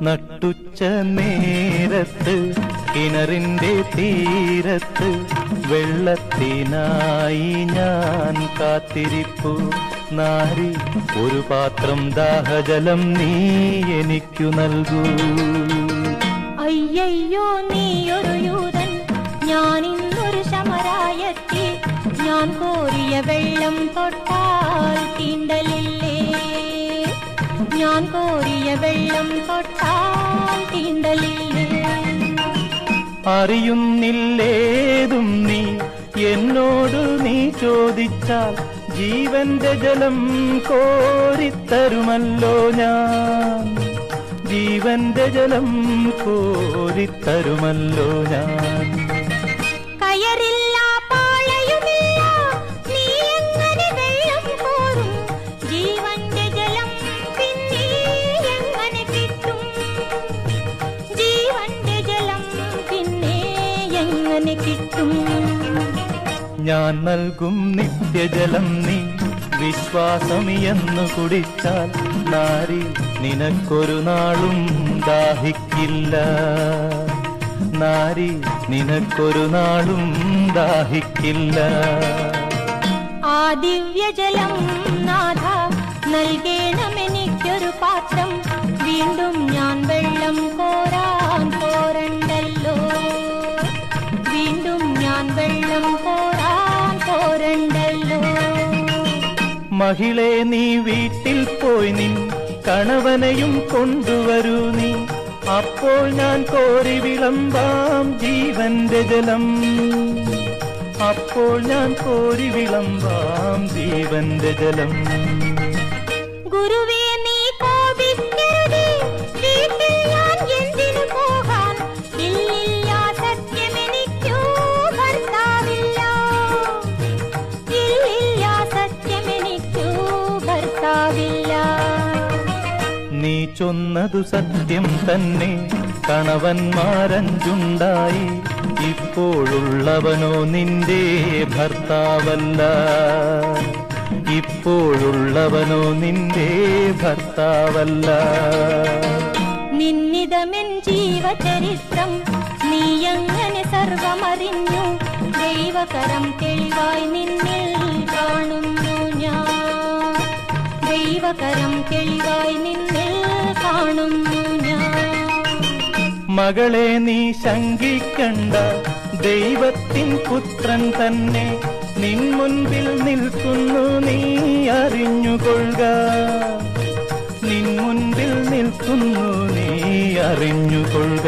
നട്ടുച്ച നേരത്ത് കിണറിന്റെ തീരത്ത് വെള്ളത്തിനായി ഞാൻ കാത്തിരിപ്പു നാരി ഒരു പാത്രം ദാഹജലം നീ എനിക്കു നൽകൂ. അയ്യയ്യോ നീയൊരു യൂതൻ, ഞാൻ ഇന്നൊരു ശമരായത്തി, ഞാൻ കോരിയ വെള്ളം തൊട്ടാൽ തീണ്ടലില്ലേ, ഞാൻ കോരിയ വെള്ളം തൊട്ടാൽ തീണ്ടലില്ലേ. അറിയുന്നില്ലേതും നീ എന്നോട് നീ ചോദിച്ചാൽ ജീവന്റെ ജലം കോരിത്തരുമല്ലോ ഞാൻ, ജീവന്റെ ജലം കോരിത്തരുമല്ലോ ഞാൻ. കയറില്ല പാളയുമില്ല, നീ എങ്ങനെ വെള്ളം കോരും, ജീവന്റെ ജലം പിന്നെ എങ്ങനെ കിട്ടും, ജീവന്റെ ജലം പിന്നെ എങ്ങനെ കിട്ടും. ഞാൻ നൽകും നിത്യജലം നീ വിശ്വാസം എന്ന് കുടിച്ചാൽ നാരി നിനക്കൊരു നാളും ദാഹിക്കില്ല, നാരി നിനക്കൊരു നാളും ദാഹിക്കില്ല. ആ ദിവ്യജലം നാഥ നൽകേണമെനിക്കൊരു പാത്രം, വീണ്ടും ഞാൻ വെള്ളം കോരാൻ പോരണ്ടല്ലോ, വീണ്ടും ഞാൻ വെള്ളം കോരാൻ പോരണ്ടല്ലോ. മഹിളെ നീ വീട്ടിൽ പോയി നിൻ കണവനെയും കൊണ്ടുവരൂ നീ, അപ്പോൾ ഞാൻ കോരി വിളമ്പാം ജീവന്റെ ജലം, അപ്പോൾ ഞാൻ കോരി വിളമ്പാം ജീവന്റെ ജലം. ഗുരുവേ നീ കോപിക്കരുതേ, വീട്ടിൽ ഞാൻ എന്തിനു പോകാൻ, ഇല്ലില്ല സത്യമെനിക്കു ഭർത്താവില്ല, ഇല്ലില്ല സത്യമെനിക്കു ഭർത്താവില്ല. നീ ചൊന്നതു സത്യം തന്നെ, കണവന്മാരഞ്ചുണ്ടായി, ഇപ്പോഴുള്ളവനോ നിന്റെ ഭർത്താവല്ല, ഇപ്പോഴുള്ളവനോ നിന്റെ ഭർത്താവല്ല. നിന്നിതമെൻ ജീവചരിത്രം നീയങ്ങനെ സർവമറിഞ്ഞു, ദൈവകരം തെളിവായി നിന്നിൽ കാണുന്നു ഞാൻ, ദൈവകരം തെളിവായി നിന്നിൽ കാണുന്നു ഞാൻ. മകളെ നീ ശങ്കിക്കണ്ട, ദൈവത്തിൻ പുത്രൻ തന്നെ നിൻ മുൻപിൽ നിൽക്കുന്നു, നീ അറിഞ്ഞുകൊള്ളുക, നിൻ മുൻപിൽ നിൽക്കുന്നു, നീ അറിഞ്ഞുകൊള്ളുക.